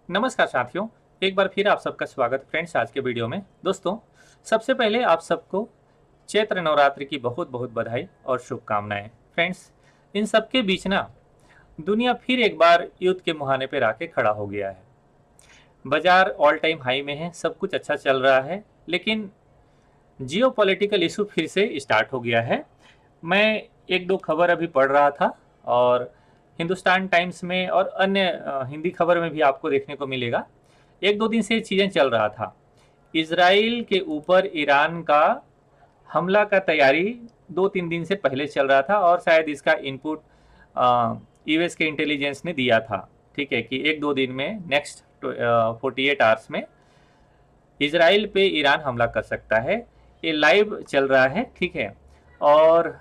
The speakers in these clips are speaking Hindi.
नमस्कार साथियों, एक बार फिर आप सबका स्वागत फ्रेंड्स आज के वीडियो में। दोस्तों, सबसे पहले आप सबको चैत्र नवरात्रि की बहुत बहुत बधाई और शुभकामनाएं। फ्रेंड्स, इन सब के बीच ना दुनिया फिर एक बार युद्ध के मुहाने पर आके खड़ा हो गया है। बाजार ऑल टाइम हाई में है, सब कुछ अच्छा चल रहा है, लेकिन जियो पॉलिटिकल इशू फिर से स्टार्ट हो गया है। मैं एक दो खबर अभी पढ़ रहा था और हिंदुस्तान टाइम्स में और अन्य हिंदी खबर में भी आपको देखने को मिलेगा। एक दो दिन से चीज़ें चल रहा था। इजराइल के ऊपर ईरान का हमला का तैयारी 2-3 दिन से पहले चल रहा था और शायद इसका इनपुट यूएस के इंटेलिजेंस ने दिया था। ठीक है कि एक दो दिन में नेक्स्ट 48 आवर्स में इजराइल पे ईरान हमला कर सकता है। ये लाइव चल रहा है, ठीक है। और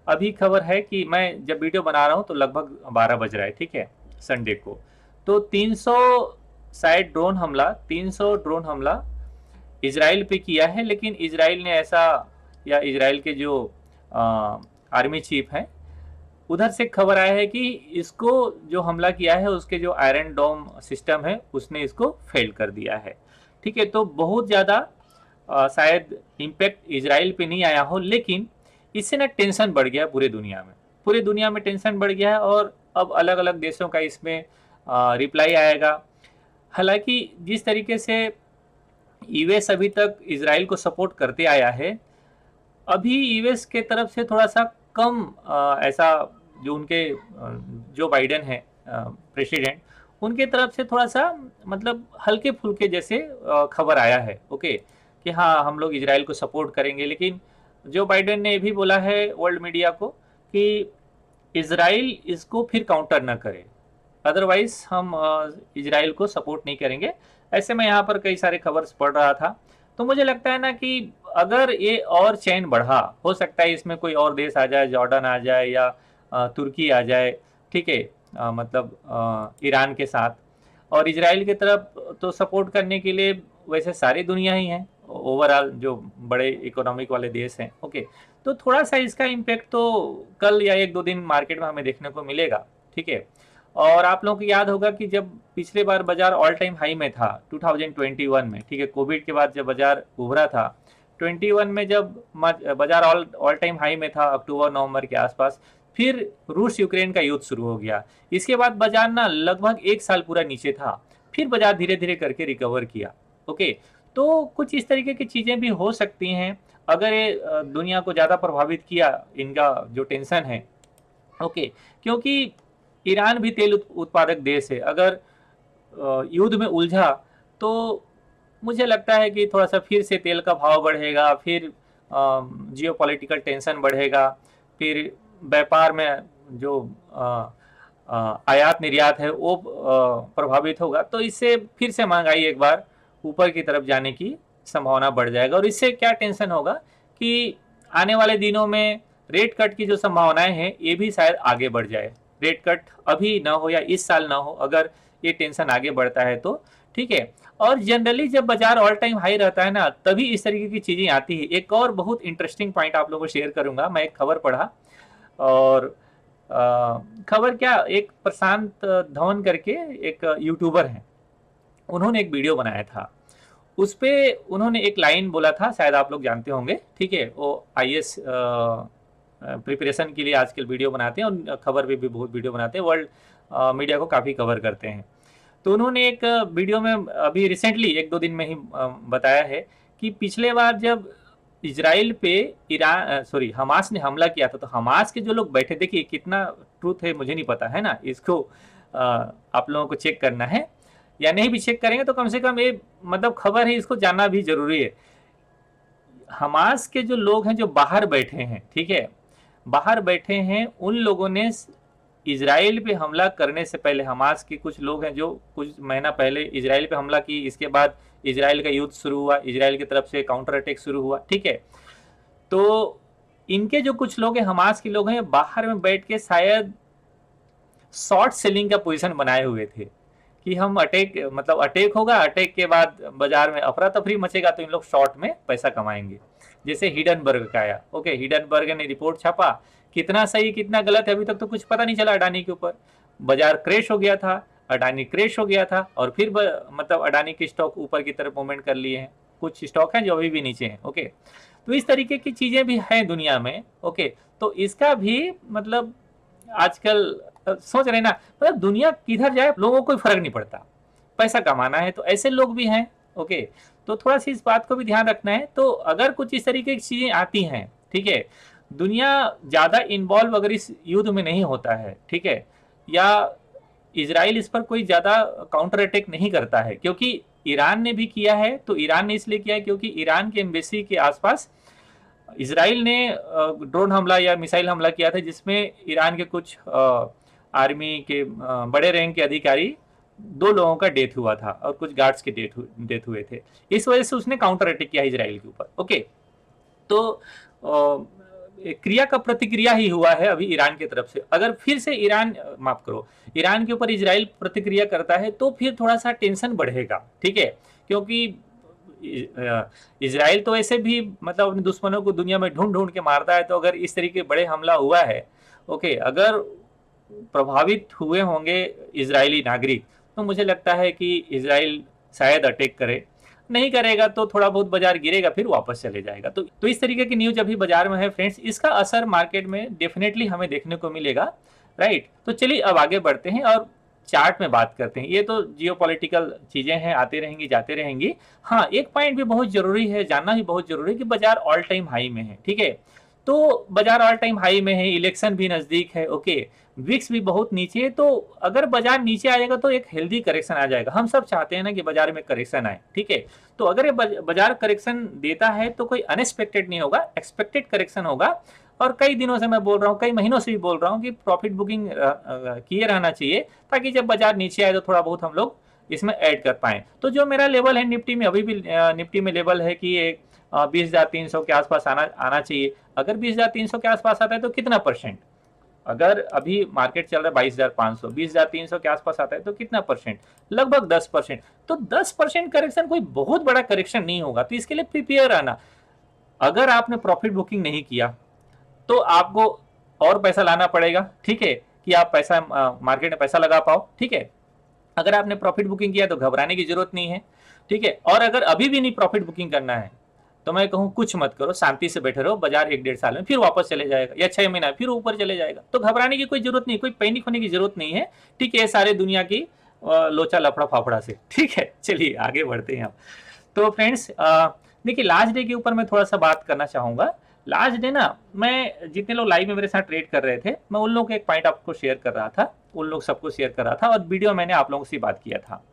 अभी खबर है कि मैं जब वीडियो बना रहा हूँ तो लगभग 12 बज रहा है, ठीक है, संडे को। तो 300 शायद ड्रोन हमला 300 ड्रोन हमला इजराइल पे किया है, लेकिन इजराइल ने ऐसा, या इजराइल के जो आर्मी चीफ हैं उधर से खबर आया है कि इसको जो हमला किया है उसके जो आयरन डोम सिस्टम है उसने इसको फेल कर दिया है। ठीक है, तो बहुत ज़्यादा शायद इम्पैक्ट इजराइल पे नहीं आया हो, लेकिन इससे ना टेंशन बढ़ गया पूरे दुनिया में टेंशन बढ़ गया है। और अब अलग अलग देशों का इसमें रिप्लाई आएगा। हालांकि जिस तरीके से यूएस अभी तक इजराइल को सपोर्ट करते आया है, अभी यूएस के तरफ से थोड़ा सा कम ऐसा, जो उनके जो बाइडेन है प्रेसिडेंट, उनके तरफ से थोड़ा सा मतलब हल्के फुल्के जैसे खबर आया है, ओके, कि हाँ हम लोग इजराइल को सपोर्ट करेंगे। लेकिन जो बाइडेन ने ये भी बोला है वर्ल्ड मीडिया को कि इजराइल इसको फिर काउंटर ना करे, अदरवाइज हम इजराइल को सपोर्ट नहीं करेंगे। ऐसे में यहाँ पर कई सारे खबर पढ़ रहा था, तो मुझे लगता है ना कि अगर ये और चैन बढ़ा, हो सकता है इसमें कोई और देश आ जाए, जॉर्डन आ जाए या तुर्की आ जाए, ठीक है, मतलब ईरान के साथ। और इजराइल की तरफ तो सपोर्ट करने के लिए वैसे सारी दुनिया ही है, ओवरऑल जो बड़े इकोनॉमिक वाले देश हैं, ओके। तो थोड़ा सा इसका इम्पेक्ट तो कल या एक दो दिन मार्केट में हमें देखने को मिलेगा, ठीक है। और आप लोगों को याद होगा कि जब पिछले बार बाजार ऑल टाइम हाई में था 2021 में, ठीक है, कोविड के बाद जब बाजार उभरा था 21 में, जब बाजार ऑल टाइम हाई में था अक्टूबर नवंबर के आसपास, फिर रूस यूक्रेन का युद्ध शुरू हो गया। इसके बाद बाजार ना लगभग एक साल पूरा नीचे था, फिर बाजार धीरे धीरे करके रिकवर किया, ओके। तो कुछ इस तरीके की चीज़ें भी हो सकती हैं अगर ये दुनिया को ज़्यादा प्रभावित किया, इनका जो टेंशन है, ओके। क्योंकि ईरान भी तेल उत्पादक देश है, अगर युद्ध में उलझा तो मुझे लगता है कि थोड़ा सा फिर से तेल का भाव बढ़ेगा, फिर जियो पॉलिटिकल टेंशन बढ़ेगा, फिर व्यापार में जो आयात निर्यात है वो प्रभावित होगा। तो इससे फिर से महंगाई एक बार ऊपर की तरफ जाने की संभावना बढ़ जाएगा। और इससे क्या टेंशन होगा कि आने वाले दिनों में रेट कट की जो संभावनाएं हैं ये भी शायद आगे बढ़ जाए। रेट कट अभी ना हो या इस साल ना हो, अगर ये टेंशन आगे बढ़ता है तो, ठीक है। और जनरली जब बाजार ऑल टाइम हाई रहता है ना, तभी इस तरीके की चीज़ें आती है। एक और बहुत इंटरेस्टिंग पॉइंट आप लोगों को शेयर करूंगा। मैं एक खबर पढ़ा, और खबर क्या, एक प्रशांत धवन करके एक यूट्यूबर हैं, उन्होंने एक वीडियो बनाया था। उस पे उन्होंने एक लाइन बोला था, शायद आप लोग जानते होंगे, ठीक है। वो आईएएस प्रिपरेशन के लिए आजकल वीडियो बनाते हैं और खबर पे भी बहुत वीडियो बनाते हैं, वर्ल्ड मीडिया को काफ़ी कवर करते हैं। तो उन्होंने एक वीडियो में अभी रिसेंटली एक दो दिन में ही बताया है कि पिछले बार जब इजराइल पे ईरान सॉरी हमास ने हमला किया था, तो हमास के जो लोग बैठे, देखिए कितना ट्रूथ है मुझे नहीं पता है ना, इसको आप लोगों को चेक करना है, या नहीं भी चेक करेंगे तो कम से कम ये मतलब खबर है, इसको जानना भी जरूरी है। हमास के जो लोग हैं जो बाहर बैठे हैं, ठीक है, बाहर बैठे हैं, उन लोगों ने इजराइल पे हमला करने से पहले, हमास के कुछ लोग हैं जो कुछ महीना पहले इजराइल पे हमला की, इसके बाद इजराइल का युद्ध शुरू हुआ, इजराइल की तरफ से काउंटर अटैक शुरू हुआ, ठीक है। तो इनके जो कुछ लोग हैं, हमास के लोग हैं, बाहर में बैठ के शायद शॉर्ट सेलिंग का पोजीशन बनाए हुए थे कि हम अटैक, मतलब अटैक होगा, अटैक के बाद बाजार में अफरा तफरी मचेगा तो इन लोग शॉर्ट में पैसा कमाएंगे। जैसे हिडनबर्ग का आया, ओके, हिडनबर्ग ने रिपोर्ट छापा, कितना सही कितना गलत है अभी तक तो कुछ पता नहीं चला। अडानी के ऊपर बाजार क्रैश हो गया था, अडानी क्रैश हो गया था और फिर मतलब अडानी के स्टॉक ऊपर की तरफ मूवमेंट कर लिए हैं, कुछ स्टॉक हैं जो अभी भी नीचे हैं। ओके, तो इस तरीके की चीजें भी हैं दुनिया में। ओके, तो इसका भी मतलब आजकल सोच रहे ना, मतलब दुनिया किधर जाए लोगों को कोई फर्क नहीं पड़ता, पैसा कमाना है, तो ऐसे लोग भी हैं। ओके, तो थोड़ा सी इस बात को भी ध्यान रखना है। तो अगर कुछ इस तरीके की चीजें आती हैं, ठीक है, दुनिया ज्यादा इन्वॉल्व अगर इस युद्ध में नहीं होता है, ठीक है, या इजराइल इस पर कोई ज्यादा काउंटर अटैक नहीं करता है, क्योंकि ईरान ने भी किया है, तो ईरान ने इसलिए किया है क्योंकि ईरान के एम्बेसी के आसपास इजराइल ने ड्रोन हमला या मिसाइल हमला किया था, जिसमें ईरान के कुछ आर्मी के बड़े रैंक के अधिकारी, 2 लोगों का डेथ हुआ था और कुछ गार्ड्स के डेथ हुए थे। इस वजह से उसने काउंटर अटैक किया इजराइल के ऊपर। ओके, तो क्रिया का प्रतिक्रिया ही हुआ है अभी ईरान की तरफ से। अगर फिर से ईरान माफ करो ईरान के ऊपर इजराइल प्रतिक्रिया करता है तो फिर थोड़ा सा टेंशन बढ़ेगा, ठीक है, क्योंकि इजराइल तो ऐसे भी मतलब अपने दुश्मनों को दुनिया में ढूंढ ढूंढ के मारता है, तो अगर इस तरीके बड़े हमला हुआ है, ओके, अगर प्रभावित हुए होंगे इजरायली नागरिक, तो मुझे लगता है कि इजराइल शायद अटैक करे, नहीं करेगा तो थोड़ा बहुत बाजार गिरेगा फिर वापस चले जाएगा। तो इस तरीके की न्यूज अभी बाजार में है फ्रेंड्स, इसका असर मार्केट में डेफिनेटली हमें देखने को मिलेगा, राइट। तो चलिए अब आगे बढ़ते हैं और चार्ट में बात करते हैं। ये तो जियोपॉलिटिकल चीजें हैं, आते रहेंगी जाते रहेंगी। हाँ, एक पॉइंट भी बहुत जरूरी है, जानना भी बहुत जरूरी है कि बाजार ऑल टाइम हाई में है, ठीक है, तो बाजार ऑल टाइम हाई में है, इलेक्शन भी नजदीक है। ओके, विक्स भी बहुत नीचे है, तो अगर बाजार नीचे आएगा तो एक हेल्दी करेक्शन आ जाएगा। हम सब चाहते हैं ना कि बाजार में करेक्शन आए, ठीक है, तो अगर ये बाजार करेक्शन देता है तो कोई अनएक्सपेक्टेड नहीं होगा, एक्सपेक्टेड करेक्शन होगा। और कई दिनों से मैं बोल रहा हूँ, कई महीनों से भी बोल रहा हूँ कि प्रॉफिट बुकिंग किए रहना चाहिए, ताकि जब बाजार नीचे आए तो थोड़ा बहुत हम लोग इसमें ऐड कर पाए। तो जो मेरा लेवल है निफ्टी में, अभी भी निफ्टी में लेवल है कि ये 20,300 के आसपास आना चाहिए। अगर 20,300 के आसपास आता है तो कितना परसेंट, अगर अभी मार्केट चल रहा है 22,500, 20,300 के आसपास आता है तो कितना परसेंट, लगभग 10%। तो 10% करेक्शन कोई बहुत बड़ा करेक्शन नहीं होगा, तो इसके लिए प्रिपेयर रहना। अगर आपने प्रॉफिट बुकिंग नहीं किया तो आपको और पैसा लाना पड़ेगा, ठीक है, कि आप पैसा मार्केट में पैसा लगा पाओ, ठीक है। अगर आपने प्रॉफिट बुकिंग किया तो घबराने की जरूरत नहीं है, ठीक है। और अगर अभी भी नहीं प्रॉफिट बुकिंग करना है तो मैं कहूँ कुछ मत करो, शांति से बैठे रहो, बाजार 1-1.5 साल में फिर वापस चले जाएगा, या 6 महीना फिर ऊपर चले जाएगा, तो घबराने की कोई जरूरत नहीं, कोई पैनिक होने की जरूरत नहीं है, ठीक है, सारे दुनिया की लोचा लफड़ा फाफड़ा से, ठीक है। चलिए आगे बढ़ते हैं। तो फ्रेंड्स देखिए, लास्ट डे के ऊपर मैं थोड़ा सा बात करना चाहूंगा। लास्ट डे ना, मैं जितने लोग लाइव में मेरे साथ ट्रेड कर रहे थे, मैं उन लोगों के एक पॉइंट आपको शेयर कर रहा था, उन लोग सबको शेयर कर रहा था, और वीडियो मैंने आप लोगों से बात किया था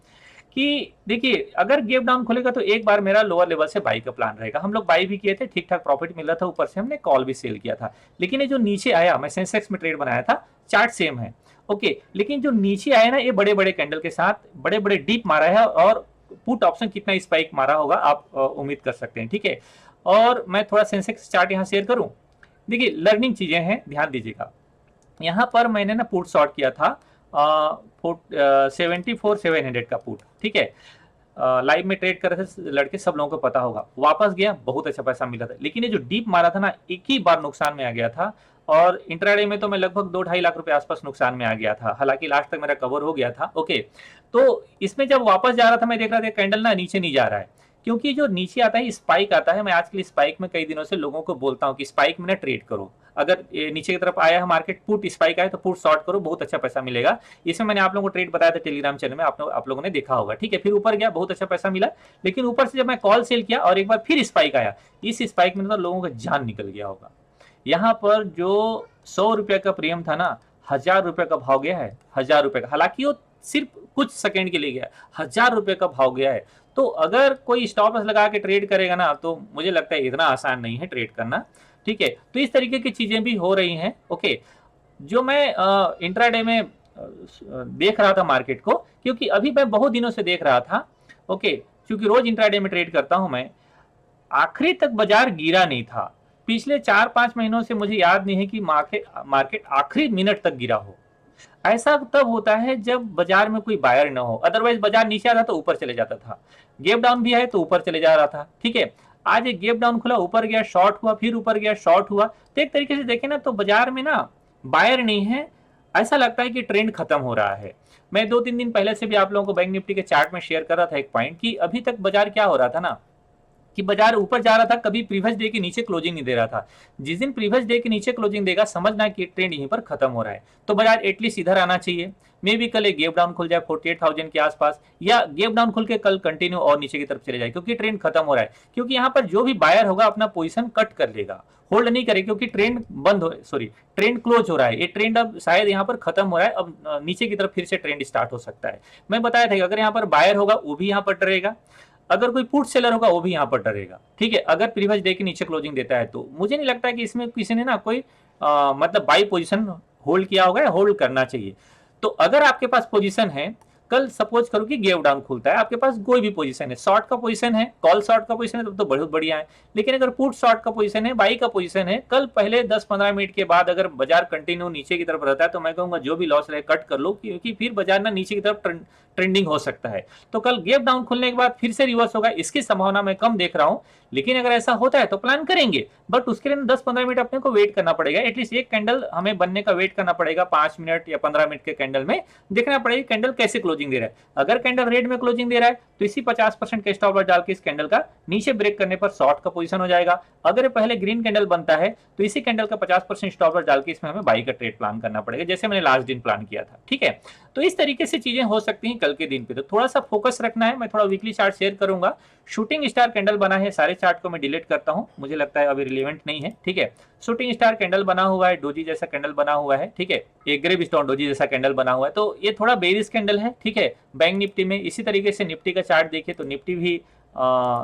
कि देखिए, अगर गैप डाउन खुलेगा तो एक बार मेरा लोअर लेवल से बाई का प्लान रहेगा। हम लोग बाई भी किए थे, ठीक ठाक प्रॉफिट मिल रहा था, ऊपर से हमने कॉल भी सेल किया था। लेकिन ये जो नीचे आया, मैं सेंसेक्स में ट्रेड बनाया था, चार्ट सेम है, ओके, लेकिन जो नीचे आया ना, ये बड़े बड़े कैंडल के साथ बड़े बड़े डीप मारा है, और पुट ऑप्शन कितना स्पाइक मारा होगा आप उम्मीद कर सकते हैं, ठीक है। और मैं थोड़ा सेंसेक्स चार्ट यहाँ शेयर करूँ। देखिए, लर्निंग चीजें हैं, ध्यान दीजिएगा। यहाँ पर मैंने ना पुट शॉर्ट किया था 74,700 का पुट, ठीक है, लाइव में ट्रेड कर रहे थे लड़के, सब लोगों को पता होगा। वापस गया, बहुत अच्छा पैसा मिला था, लेकिन ये जो डीप मारा था ना, एक ही बार नुकसान में आ गया था, और इंट्राडे में तो मैं लगभग 2-2.5 लाख रुपए आसपास नुकसान में आ गया था। हालांकि लास्ट तक मेरा कवर हो गया था, ओके। तो इसमें जब वापस जा रहा था, मैं देख रहा था कैंडल ना नीचे नहीं जा रहा है, क्योंकि जो नीचे आता है स्पाइक आता है। मैं आज के लिए स्पाइक में कई दिनों से लोगों को बोलता हूँ कि स्पाइक में ना ट्रेड करो। अगर नीचे की तरफ आया है मार्केट, पुट स्पाइक आए तो पुट शॉर्ट करो, बहुत अच्छा पैसा मिलेगा। इसमें मैंने आप लोगों को ट्रेड बताया था टेलीग्राम चैनल में, आप लोगों ने देखा होगा, ठीक है। फिर ऊपर गया, बहुत अच्छा पैसा मिला, लेकिन ऊपर से जब मैं कॉल सेल किया और एक बार फिर स्पाइक आया, इस स्पाइक में तो लोगों का जान निकल गया होगा। यहाँ पर जो 100 रुपये का प्रीमियम था ना, 1,000 रुपये का भाव गया है, 1,000 रुपये का। हालांकि वो सिर्फ कुछ सेकंड के लिए गया, 1,000 रुपये का भाव गया है। तो अगर कोई स्टॉप लॉस लगा के ट्रेड करेगा ना, तो मुझे लगता है इतना आसान नहीं है ट्रेड करना, ठीक है। तो इस तरीके की चीजें भी हो रही हैं, ओके। जो मैं इंट्राडे में देख रहा था मार्केट को, क्योंकि अभी मैं बहुत दिनों से देख रहा था, ओके, क्योंकि रोज इंट्राडे में ट्रेड करता हूं मैं, आखिरी तक बाजार गिरा नहीं था। पिछले 4-5 महीनों से मुझे याद नहीं है कि मार्केट आखिरी मिनट तक गिरा हो। ऐसा तब होता है जब बाजार में कोई बायर न हो, अदरवाइज बाजार नीचे आता तो ऊपर चले जाता था। गैप डाउन भी है तो ऊपर चले जा रहा था, ठीक है। आज एक गैप डाउन खुला, ऊपर गया, शॉर्ट हुआ, फिर ऊपर गया, शॉर्ट हुआ। तो एक तरीके से देखें ना, तो बाजार में ना बायर नहीं है, ऐसा लगता है कि ट्रेंड खत्म हो रहा है। मैं 2-3 दिन पहले से भी आप लोगों को बैंक निफ्टी के चार्ट में शेयर कर रहा था एक पॉइंट कि अभी तक बाजार क्या हो रहा था ना, कि बाजार ऊपर जा रहा था, कभी प्रीवियस डे के नीचे क्लोजिंग नहीं दे रहा था। जिस दिन प्रीवियस डे के नीचे क्लोजिंग देगा, समझना कि ट्रेंड यहीं पर खत्म हो रहा है। तो बाजार एटलीस्ट इधर आना चाहिए। मे भी कल एक गैप डाउन खुल जाए 48,000 के आसपास, या गैप डाउन खुल के कल कंटिन्यू और नीचे की तरफ चले जाए, क्योंकि ट्रेंड खत्म हो रहा है। क्योंकि यहाँ पर जो भी बायर होगा अपना पोजीशन कट कर लेगा, होल्ड नहीं करे, क्योंकि ट्रेंड बंद हो, सॉरी ट्रेंड क्लोज हो रहा है। ये ट्रेंड अब शायद यहाँ पर खत्म हो रहा है, अब नीचे की तरफ फिर से ट्रेंड स्टार्ट हो सकता है। मैं बताया था कि अगर यहाँ पर बायर होगा वो भी यहाँ पर डरेगा, अगर कोई पुट सेलर होगा वो भी यहाँ पर डरेगा। ठीक है, अगर प्रीवियस डे के नीचे क्लोजिंग देता है तो मुझे नहीं लगता कि इसमें किसी ने ना कोई मतलब बाई पोजीशन होल्ड किया होगा, होल्ड करना चाहिए। तो अगर आपके पास पोजीशन है, कल सपोज करो कि गेव डाउन खुलता है, आपके पास कोई भी पोजीशन है, शॉर्ट का पोजीशन है, कॉल शॉर्ट का पोजीशन है, तब तो बहुत बढ़िया है। लेकिन अगर पुट शॉर्ट का पोजीशन है, बाई का पोजीशन है, कल पहले 10-15 मिनट के बाद अगर बाजार कंटिन्यू नीचे की तरफ रहता है तो मैं कहूंगा जो भी लॉस रहे कट कर लो, क्योंकि फिर बाजार ना नीचे की तरफ ट्रेंडिंग हो सकता है। तो कल गैप डाउन खुलने के बाद फिर से रिवर्स होगा, इसकी संभावना मैं कम देख रहा हूं। लेकिन अगर ऐसा होता है तो प्लान करेंगे, बट उसके लिए 10-15 मिनट अपने को वेट करना पड़ेगा। एटलीस्ट एक कैंडल हमें बनने का वेट करना पड़ेगा, 5 मिनट या 15 मिनट के कैंडल में देखना पड़ेगा कैंडल कैसे क्लोजिंग दे रहा है। अगर कैंडल रेड में क्लोजिंग दे रहा है तो इसी 50% के स्टॉप लॉस डाल के इस कैंडल का नीचे ब्रेक करने पर शॉर्ट का पोजीशन हो जाएगा। अगर पहले ग्रीन कैंडल बनता है तो इसी कैंडल का 50% स्टॉप लॉस डाल के इसमें हमें बाई का ट्रेड प्लान करना पड़ेगा, जैसे मैंने लास्ट दिन प्लान किया था। ठीक है, तो इस तरीके से चीजें हो सकती हैं कल के दिन पे। तो थोड़ा सा फोकस रखना है। मैं थोड़ा वीकली चार्ट शेयर करूंगा। शूटिंग स्टार कैंडल बना है, सारे चार्ट को मैं डिलीट करता हूं, मुझे लगता है अभी रिलेवेंट नहीं है। ठीक है, शूटिंग स्टार कैंडल बना हुआ है, डोजी जैसा कैंडल बना हुआ है। ठीक है, एक ग्रेव स्टोन डोजी जैसा कैंडल बना हुआ है, तो ये थोड़ा बेरिश कैंडल है। ठीक है, बैंक निफ्टी में इसी तरीके से निफ्टी का चार्ट देखिए तो निफ्टी भी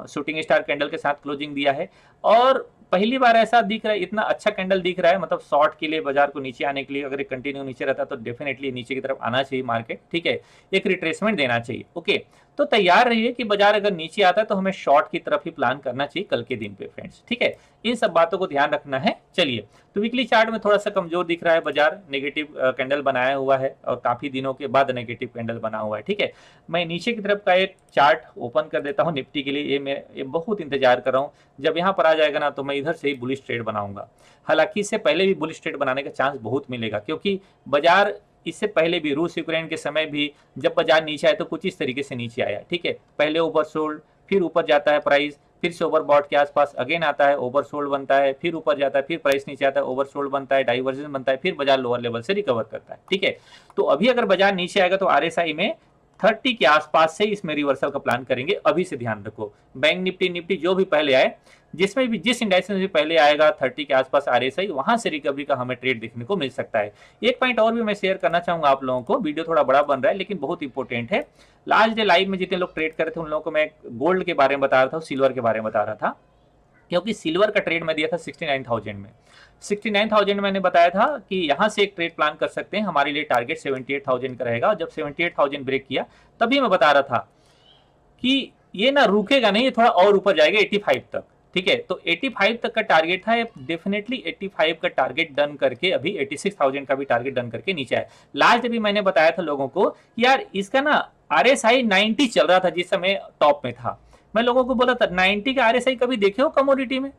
शूटिंग स्टार कैंडल के साथ क्लोजिंग दिया है, और पहली बार ऐसा दिख रहा है, इतना अच्छा कैंडल दिख रहा है, मतलब शॉर्ट के लिए, बाजार को नीचे आने के लिए। अगर कंटिन्यू नीचे रहता तो डेफिनेटली नीचे की तरफ आना चाहिए मार्केट। ठीक है, एक रिट्रेसमेंट देना चाहिए। ओके, तो तैयार रहिए कि बाजार अगर नीचे आता है तो हमें शॉर्ट की तरफ ही प्लान करना चाहिए कल के दिन पे फ्रेंड्स। ठीक है, इन सब बातों को ध्यान रखना है। चलिए, तो वीकली चार्ट में थोड़ा सा कमजोर दिख रहा है बाजार, नेगेटिव कैंडल बनाया हुआ है और काफी दिनों के बाद नेगेटिव कैंडल बना हुआ है। ठीक है, मैं नीचे की तरफ का एक चार्ट ओपन कर देता हूं निफ्टी के लिए। ये बहुत इंतजार कर रहा हूं, जब यहाँ पर आ जाएगा ना तो मैं इधर से ही बुलिश ट्रेड बनाऊंगा। हालांकि इससे पहले भी बुलिश ट्रेड बनाने का चांस बहुत मिलेगा, क्योंकि बाजार इससे पहले भी रूस यूक्रेन के समय भी जब बाजार नीचे आया तो कुछ इस तरीके से नीचे आया। ठीक है, पहले ओवरसोल्ड, फिर ऊपर जाता है प्राइस, फिर से ओवरबॉट के आसपास अगेन आता है, ओवरसोल्ड बनता है, फिर ऊपर जाता है, फिर प्राइस नीचे आता है, ओवरसोल्ड बनता है, डाइवर्जन बनता है, फिर बाजार लोअर लेवल से रिकवर करता है। ठीक है, तो अभी अगर बाजार नीचे आएगा तो आरएसआई में 30 के आसपास से इसमें रिवर्सल का प्लान करेंगे। अभी से ध्यान रखो, बैंक निफ्टी जो भी पहले आए, जिसमें भी जिस इंडेक्स में भी पहले आएगा 30 के आसपास आरएसआई, वहां से रिकवरी का हमें ट्रेड देखने को मिल सकता है। एक पॉइंट और भी मैं शेयर करना चाहूंगा आप लोगों को, वीडियो थोड़ा बड़ा बन रहा है लेकिन बहुत इंपॉर्टेंट है। लास्ट डे लाइव में जितने लोग ट्रेड कर रहे थे उन लोगों को मैं गोल्ड के बारे में बता रहा था, सिल्वर के बारे में बता रहा था, क्योंकि सिल्वर का ट्रेड मैं दिया था 69,000 में। 69,000 मैंने बताया था कि यहां से एक ट्रेड प्लान कर सकते हैं, हमारे लिए टारगेट 78,000 का रहेगा। जब 78,000 ब्रेक किया तभी मैं बता रहा था कि ये ना रुकेगा नहीं, ये थोड़ा और ऊपर जाएगा 85 तक। ठीक है, तो 85 तक का टारगेट था, डेफिनेटली 85 का टारगेट डन करके अभी 86,000 का भी टारगेट डन करके नीचे आया। लास्ट भी मैंने बताया था लोगों को यार इसका ना आरएसआई 90 चल रहा था जिस समय टॉप में था। मैं लोगों को बोला था 90 का आरएसआई कभी देखे हो कमोडिटी में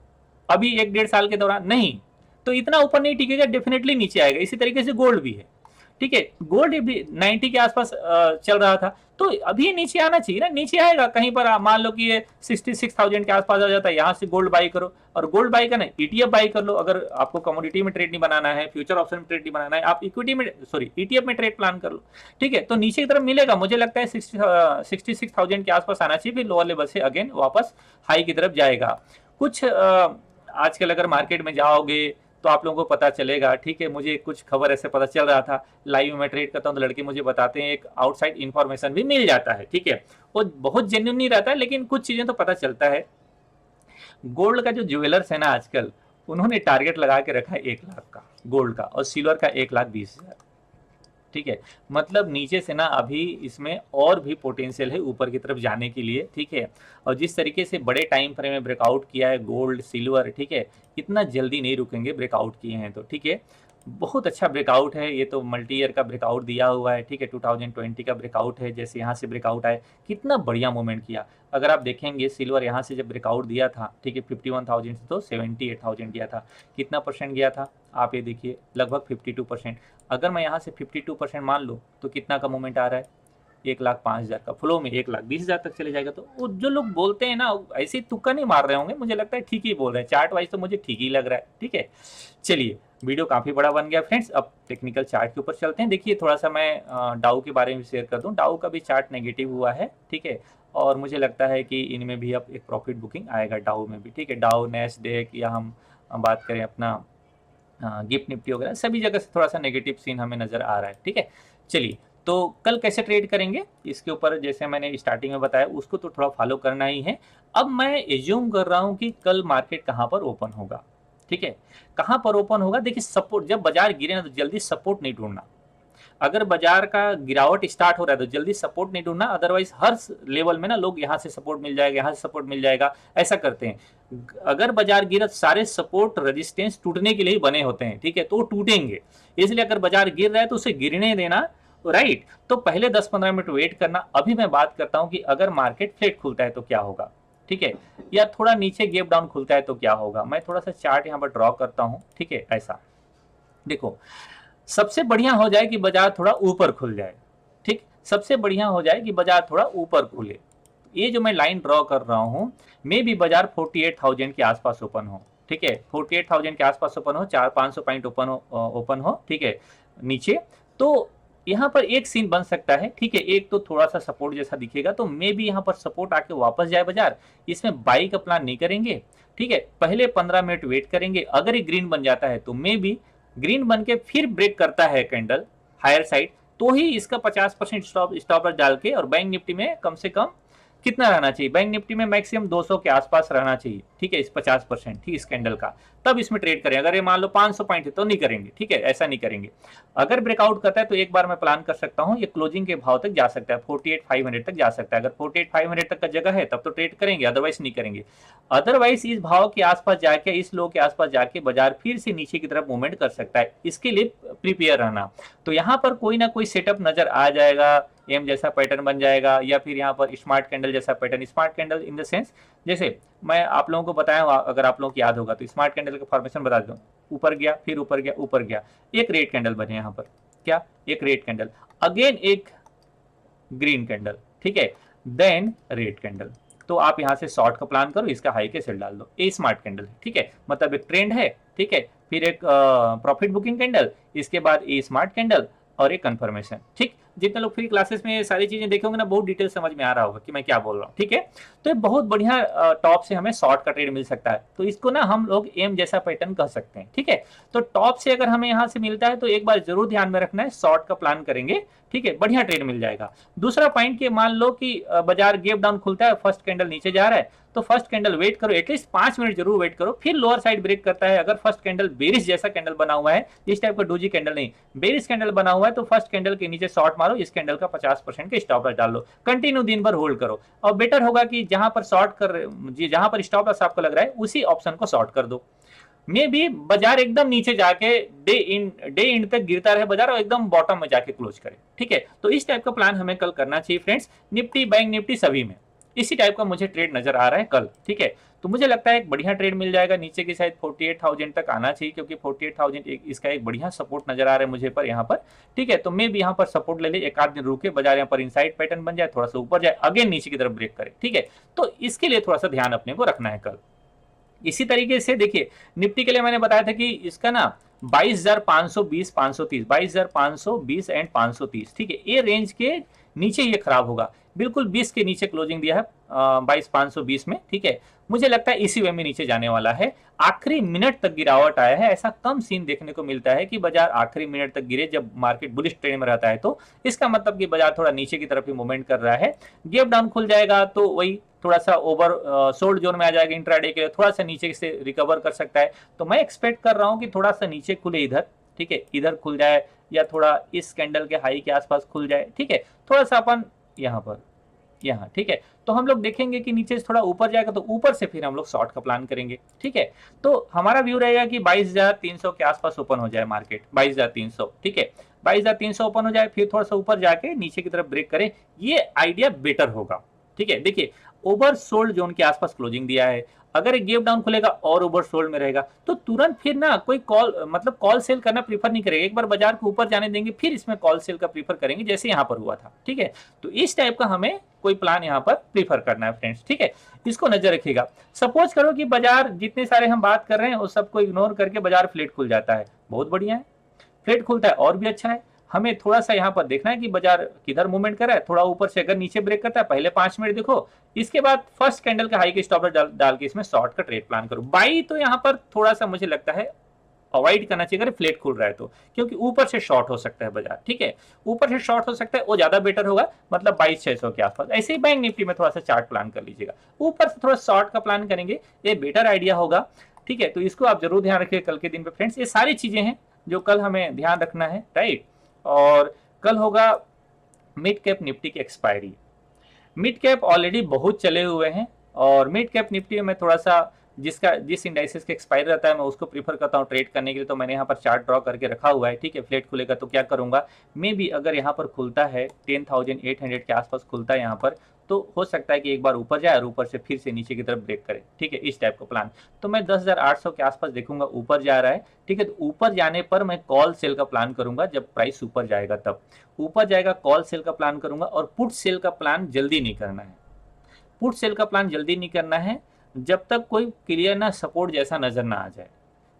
अभी 1-1.5 साल के दौरान? नहीं, तो इतना ऊपर नहीं टिकेगा, डेफिनेटली नीचे आएगा। इसी तरीके से गोल्ड भी है। ठीक है, गोल्ड भी 90 के आसपास चल रहा था, तो अभी नीचे आना चाहिए ना, नीचे आएगा कहीं पर। मान लो कि ये 66,000 के आसपास आ जाता है, यहाँ से गोल्ड बाई करो, और गोल्ड बाई का नहीं ईटीएफ बाई कर लो। अगर आपको कमोडिटी में ट्रेड नहीं बनाना है, फ्यूचर ऑप्शन में ट्रेड नहीं बनाना है, आप इक्विटी में सॉरी ईटीएफ में ट्रेड प्लान कर लो। ठीक है, तो नीचे की तरफ मिलेगा, मुझे लगता है 66,000 के आसपास आना चाहिए, फिर लोअर लेवल से अगेन वापस हाई की तरफ जाएगा। कुछ आजकल अगर मार्केट में जाओगे तो आप लोगों को पता चलेगा। ठीक है, मुझे कुछ खबर ऐसे पता चल रहा था, लाइव में ट्रेड करता हूँ तो लड़के मुझे बताते हैं, एक आउटसाइड इन्फॉर्मेशन भी मिल जाता है। ठीक है, वो बहुत जेन्युइन नहीं रहता है लेकिन कुछ चीजें तो पता चलता है। गोल्ड का जो ज्वेलर्स है ना आजकल, उन्होंने टारगेट लगा के रखा है 1 लाख का गोल्ड का, और सिल्वर का 1,20,000। ठीक है, मतलब नीचे से ना अभी इसमें और भी पोटेंशियल है ऊपर की तरफ जाने के लिए। ठीक है, और जिस तरीके से बड़े टाइम फ्रेम में ब्रेकआउट किया है गोल्ड सिल्वर, ठीक है, इतना जल्दी नहीं रुकेंगे ब्रेकआउट किए हैं तो। ठीक है, बहुत अच्छा ब्रेकआउट है ये तो, मल्टी ईयर का ब्रेकआउट दिया हुआ है। ठीक है, 2020 का ब्रेकआउट है, जैसे यहाँ से ब्रेकआउट आए कितना बढ़िया मूवमेंट किया। अगर आप देखेंगे सिल्वर यहाँ से जब ब्रेकआउट दिया था, ठीक है, 51,000 से तो 78,000 गया था, कितना परसेंट गया था आप ये देखिए, लगभग 52%। अगर मैं यहाँ से 52% मान लूँ तो कितना का मूवमेंट आ रहा है, 1,05,000 का, फ्लो में 1,20,000 तक चले जाएगा। तो वो जो लोग बोलते हैं ना ऐसे तुक्का नहीं मार रहे होंगे, मुझे लगता है ठीक ही बोल रहे हैं, चार्ट वाइज तो मुझे ठीक ही लग रहा है। ठीक है, चलिए वीडियो काफ़ी बड़ा बन गया फ्रेंड्स, अब टेक्निकल चार्ट के ऊपर चलते हैं। देखिए थोड़ा सा मैं डाउ के बारे में शेयर कर दूं, डाउ का भी चार्ट नेगेटिव हुआ है। ठीक है, और मुझे लगता है कि इनमें भी अब एक प्रॉफिट बुकिंग आएगा डाउ में भी। ठीक है, डाउ, नैस्डैक या हम बात करें अपना गिफ्ट निफ्टी वगैरह, सभी जगह से थोड़ा सा नेगेटिव सीन हमें नज़र आ रहा है। ठीक है, चलिए तो कल कैसे ट्रेड करेंगे इसके ऊपर जैसे मैंने स्टार्टिंग में बताया उसको तो थोड़ा फॉलो करना ही है। अब मैं एज्यूम कर रहा हूँ कि कल मार्केट कहाँ पर ओपन होगा। ठीक है, कहाँ पर ओपन होगा, देखिए सपोर्ट, जब बाजार गिरे ना तो जल्दी सपोर्ट नहीं ढूंढना। अगर बाजार का गिरावट स्टार्ट हो रहा है तो जल्दी सपोर्ट नहीं ढूंढना, अदरवाइज हर लेवल में ना लोग यहाँ से सपोर्ट मिल जाएगा, यहाँ से सपोर्ट मिल जाएगा, ऐसा करते हैं। अगर बाजार गिरा, सारे सपोर्ट रेजिस्टेंस टूटने के लिए बने होते हैं। ठीक है, तो टूटेंगे, इसलिए अगर बाजार गिर रहा है तो उसे गिरने देना, राइट। तो पहले 10-15 मिनट वेट करना। अभी मैं बात करता हूं कि अगर मार्केट फ्लैट खुलता है तो क्या होगा। ठीक है, या थोड़ा नीचे गैप डाउन खुलता है तो क्या होगा। मैं थोड़ा सा चार्ट यहाँ पर ड्रॉ करता हूं। ठीक है, ऐसा देखो, सबसे बढ़िया हो जाए कि बाजार थोड़ा ऊपर खुल जाए। ठीक, सबसे बढ़िया हो जाए कि बाजार थोड़ा ऊपर खुले। ये जो मैं लाइन ड्रॉ कर रहा हूं, मे भी बाजार 48,000 के आसपास ओपन हो। ठीक है, 48,000 के आसपास ओपन हो, 400-500 पॉइंट ओपन हो। ठीक है, नीचे तो यहाँ पर एक सीन बन सकता है। ठीक है, एक तो थोड़ा सा सपोर्ट जैसा दिखेगा, तो मे भी यहाँ पर सपोर्ट आके वापस जाए बाजार, इसमें बाई का प्लान नहीं करेंगे। ठीक है, पहले 15 मिनट वेट करेंगे। अगर ये ग्रीन बन जाता है तो मे भी ग्रीन बन के फिर ब्रेक करता है कैंडल हायर साइड, तो ही इसका 50% स्टॉप लॉस डाल के, और बैंक निफ्टी में कम से कम कितना रहना चाहिए, बैंक निफ्टी में मैक्सिमम 200 के आसपास रहना चाहिए। ठीक है, इस 50%, ठीक, इस कैंडल का, तब इसमें ट्रेड करें। अगर ये मान लो 500 पॉइंट है तो नहीं करेंगे। ठीक है, ऐसा नहीं करेंगे। अगर ब्रेकआउट करता है तो एक बार मैं प्लान कर सकता हूँ, ये क्लोजिंग के भाव तक जा सकता है, 48,500 तक जा सकता है। अगर 48,500 तक का जगह है तब तो ट्रेड करेंगे, अदरवाइज नहीं करेंगे। अदरवाइज इस भाव के आसपास जाके, इस लो के आसपास जाके बाजार फिर से नीचे की तरफ मूवमेंट कर सकता है, इसके लिए प्रिपेयर रहना। तो यहाँ पर कोई ना कोई सेटअप नजर आ जाएगा, एम जैसा पैटर्न बन जाएगा, या फिर यहाँ पर स्मार्ट कैंडल जैसा pattern. Smart candle in the sense, जैसे मैं आप लोगों को बताया, अगर आप लोगों को याद होगा तो स्मार्ट कैंडल का फॉर्मेशन बता दूं, ऊपर गया, फिर ऊपर गया, ऊपर गया, एक रेड कैंडल बने यहाँ पर, क्या, एक रेड कैंडल, अगेन एक ग्रीन कैंडल। ठीक है, देन रेड कैंडल। तो आप यहाँ से शॉर्ट का प्लान करो, इसका हाई के सेल डाल दो। ए स्मार्ट कैंडल है। ठीक है, मतलब एक ट्रेंड है। ठीक है, फिर एक प्रॉफिट बुकिंग कैंडल, इसके बाद ए स्मार्ट कैंडल और एक कंफर्मेशन। ठीक, जितने लोग फ्री क्लासेस में ये सारी चीजें देखेंगे ना, बहुत डिटेल समझ में आ रहा होगा कि मैं क्या बोल रहा हूँ। ठीक है, तो ये बहुत बढ़िया टॉप से हमें शॉर्ट का ट्रेड मिल सकता है, तो इसको ना हम लोग एम जैसा पैटर्न कह सकते हैं। ठीक है, तो टॉप से अगर हमें यहाँ से मिलता है तो एक बार जरूर ध्यान में रखना है, शॉर्ट का प्लान करेंगे। ठीक है, बढ़िया ट्रेड मिल जाएगा। दूसरा पॉइंट कि मान लो कि बाजार गैप डाउन खुलता है, फर्स्ट कैंडल नीचे जा रहा है, तो फर्स्ट कैंडल वेट करो, एटलीस्ट 5 मिनट जरूर वेट करो, फिर लोअर साइड ब्रेक करता है। अगर फर्स्ट कैंडल बेरिश जैसा कैंडल बना हुआ है, इस टाइप का डोजी कैंडल नहीं, बेरिश कैंडल बना हुआ है, तो फर्स्ट कैंडल के नीचे शॉर्ट मारो, इस कैंडल का 50% के स्टॉप लॉस डाल लो, कंटिन्यू दिन भर होल्ड करो। और बेटर होगा कि जहां पर शॉर्ट कर, जहां पर स्टॉप लॉस आपको लग रहा है उसी ऑप्शन को शॉर्ट कर दो। मे भी बाजार एकदम नीचे जाके डे इन तक गिरता रहे बाजार, और एकदम बॉटम में जाके क्लोज करे। ठीक है, तो इस टाइप का प्लान हमें कल करना चाहिए फ्रेंड्स, निफ्टी, बैंक निफ्टी सभी में इसी टाइप का मुझे ट्रेड नजर आ रहा है कल। ठीक है, तो मुझे लगता है एक बढ़िया ट्रेड मिल जाएगा, नीचे की साइड 48,000 तक आना चाहिए, क्योंकि 48,000 इसका एक बढ़िया सपोर्ट नजर आ रहा है मुझे पर यहाँ पर। ठीक है, तो मैं भी यहाँ पर सपोर्ट ले ले, एक आध दिन रुके, बाजार यहाँ पर इनसाइड पैटर्न बन जाए, थोड़ा सा ऊपर जाए, अगेन नीचे की तरफ ब्रेक करे। ठीक है, तो इसके लिए थोड़ा सा ध्यान अपने को रखना है कल। इसी तरीके से देखिए निफ्टी के लिए मैंने बताया था कि इसका ना 22,520, 530, 22,520 एंड 530। ठीक है, ये रेंज के नीचे ये खराब होगा, बिल्कुल 20 के नीचे क्लोजिंग दिया है 22,520 में। ठीक है, मुझे लगता है इसी वे में नीचे जाने वाला है। आखिरी मिनट तक गिरावट आया है, ऐसा कम सीन देखने को मिलता है कि बाजार आखिरी मिनट तक गिरे जब मार्केट बुलिश ट्रेंड में रहता है, तो इसका मतलब कि बाजार थोड़ा नीचे की तरफ ही मूवमेंट कर रहा है। गैप डाउन खुल जाएगा तो वही थोड़ा सा ओवर सोल्ड जोन में आ जाएगा, इंट्राडे के लिए थोड़ा सा नीचे से रिकवर कर सकता है। तो मैं एक्सपेक्ट कर रहा हूं कि थोड़ा सा नीचे खुले इधर। ठीक है, इधर खुल जाए, या थोड़ा इस कैंडल के हाई के आसपास खुल जाए। ठीक है, थोड़ा सा अपन यहाँ पर, यहाँ। ठीक है, तो हम लोग देखेंगे कि नीचे से थोड़ा ऊपर जाएगा, तो ऊपर से फिर हम लोग शॉर्ट का प्लान करेंगे। ठीक है, तो हमारा व्यू रहेगा कि 22,300 के आसपास ओपन हो जाए मार्केट, 22,300। ठीक है, 22,300 ओपन हो जाए, फिर थोड़ा सा ऊपर जाके नीचे की तरफ ब्रेक करे, ये आइडिया बेटर होगा। ठीक है, देखिए ओवरसोल्ड जोन के आसपास क्लोजिंग दिया है, अगर एक गैप डाउन खुलेगा और ओवरसोल्ड में रहेगा तो तुरंत फिर ना कोई कॉल सेल करना प्रीफर नहीं करेगा। एक बार बाजार को ऊपर जाने देंगे फिर इसमें कॉल सेल का प्रीफर करेंगे, जैसे यहाँ पर हुआ था। ठीक है, तो इस टाइप का हमें कोई प्लान यहाँ पर प्रीफर करना है फ्रेंड्स। ठीक है, इसको नजर रखिएगा। सपोज करो कि बाजार जितने सारे हम बात कर रहे हैं उस सबको इग्नोर करके बाजार फ्लैट खुल जाता है, बहुत बढ़िया है। फ्लैट खुलता है और भी अच्छा है। हमें थोड़ा सा यहाँ पर देखना है कि बाजार किधर मूवमेंट कर रहा है। थोड़ा ऊपर से अगर नीचे ब्रेक करता है, पहले 5 मिनट देखो, इसके बाद फर्स्ट कैंडल का हाई के स्टॉप डाल के इसमें शॉर्ट का ट्रेड प्लान करो। बाई तो यहाँ पर थोड़ा सा मुझे लगता है अवॉइड करना चाहिए अगर फ्लैट खुल रहा है तो, क्योंकि ऊपर से शॉर्ट हो सकता है बाजार। ठीक है, ऊपर से शॉर्ट हो सकता है, वो ज्यादा बेटर होगा, मतलब 22,600 के आसपास। ऐसे ही बैंक निफ्टी में थोड़ा सा चार्ट प्लान कर लीजिएगा, ऊपर से थोड़ा शॉर्ट का प्लान करेंगे, ये बेटर आइडिया होगा। ठीक है, तो इसको आप जरूर ध्यान रखिए कल के दिन पे फ्रेंड्स। ये सारी चीजें हैं जो कल हमें ध्यान रखना है, राइट। और कल होगा मिड कैप निफ्टी की एक्सपायरी। मिड कैप ऑलरेडी बहुत चले हुए हैं और मिड कैप निफ्टी में थोड़ा सा जिस इंडाइसेस का एक्सपायरी रहता है मैं उसको प्रीफर करता हूँ ट्रेड करने के लिए। तो मैंने यहाँ पर चार्ट ड्रॉ करके रखा हुआ है। ठीक है, फ्लैट खुलेगा तो क्या करूंगा, मे भी अगर यहाँ पर खुलता है 10,800 के आसपास खुलता है यहाँ पर, तो हो सकता है कि एक बार ऊपर जाए और ऊपर से फिर से नीचे की तरफ ब्रेक करे। ठीक है, इस टाइप का प्लान। तो मैं 10,800 के आसपास देखूंगा ऊपर जा रहा है। ठीक है, तो ऊपर जाने पर मैं कॉल सेल का प्लान करूंगा, जब प्राइस ऊपर जाएगा तब ऊपर जाएगा कॉल सेल का प्लान करूंगा। और पुट सेल का प्लान जल्दी नहीं करना है, पुट सेल का प्लान जल्दी नहीं करना है जब तक कोई क्लियर ना सपोर्ट जैसा नजर ना आ जाए,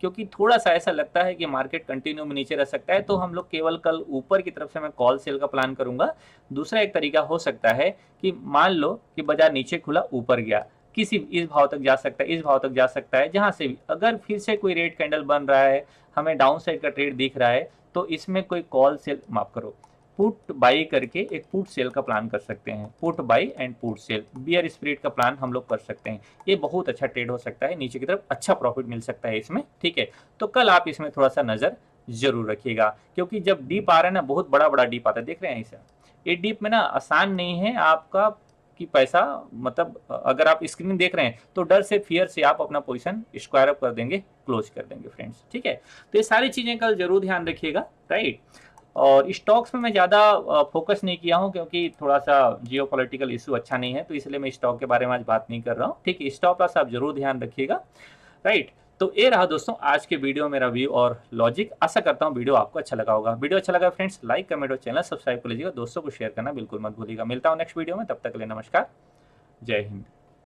क्योंकि थोड़ा सा ऐसा लगता है कि मार्केट कंटिन्यू में नीचे रह सकता है। तो हम लोग केवल कल ऊपर की तरफ से मैं कॉल सेल का प्लान करूंगा। दूसरा एक तरीका हो सकता है कि मान लो कि बाजार नीचे खुला ऊपर गया, किसी इस भाव तक जा सकता है, इस भाव तक जा सकता है, जहां से भी अगर फिर से कोई रेड कैंडल बन रहा है, हमें डाउन साइड का ट्रेड दिख रहा है, तो इसमें कोई कॉल सेल माफ करो पुट बाई करके एक पुट सेल का प्लान कर सकते हैं। Put buy and put sell bear spread का प्लान हम लोग कर सकते हैं। ये बहुत अच्छा ट्रेड हो सकता है, नीचे की तरफ अच्छा प्रॉफिट मिल सकता है इसमें। ठीक है, तो कल आप इसमें थोड़ा सा नजर जरूर रखिएगा, क्योंकि जब डीप आ रहा है ना, बहुत बड़ा बड़ा डीप आता है, देख रहे हैं इसे। ये डीप में ना आसान नहीं है आपका कि पैसा, मतलब अगर आप स्क्रीन देख रहे हैं तो डर से फियर से आप अपना पोजीशन स्क्वायर अप कर देंगे, क्लोज कर देंगे फ्रेंड्स। ठीक है, तो ये सारी चीजें कल जरूर ध्यान रखिएगा, राइट। और स्टॉक्स में मैं ज़्यादा फोकस नहीं किया हूँ, क्योंकि थोड़ा सा जियो पॉलिटिकल इशू अच्छा नहीं है, तो इसलिए मैं स्टॉक के बारे में आज बात नहीं कर रहा हूँ। ठीक है, स्टॉप लॉस आप जरूर ध्यान रखिएगा, राइट। तो ये रहा दोस्तों आज के वीडियो मेरा व्यू और लॉजिक। आशा करता हूँ वीडियो आपको अच्छा लगा होगा। वीडियो अच्छा लगा फ्रेंड्स, लाइक कमेंट और चैनल सब्सक्राइब कर लीजिएगा, दोस्तों को शेयर करना बिल्कुल मत भूलिएगा। मिलता हूँ नेक्स्ट वीडियो में, तब तक के लिए नमस्कार, जय हिंद।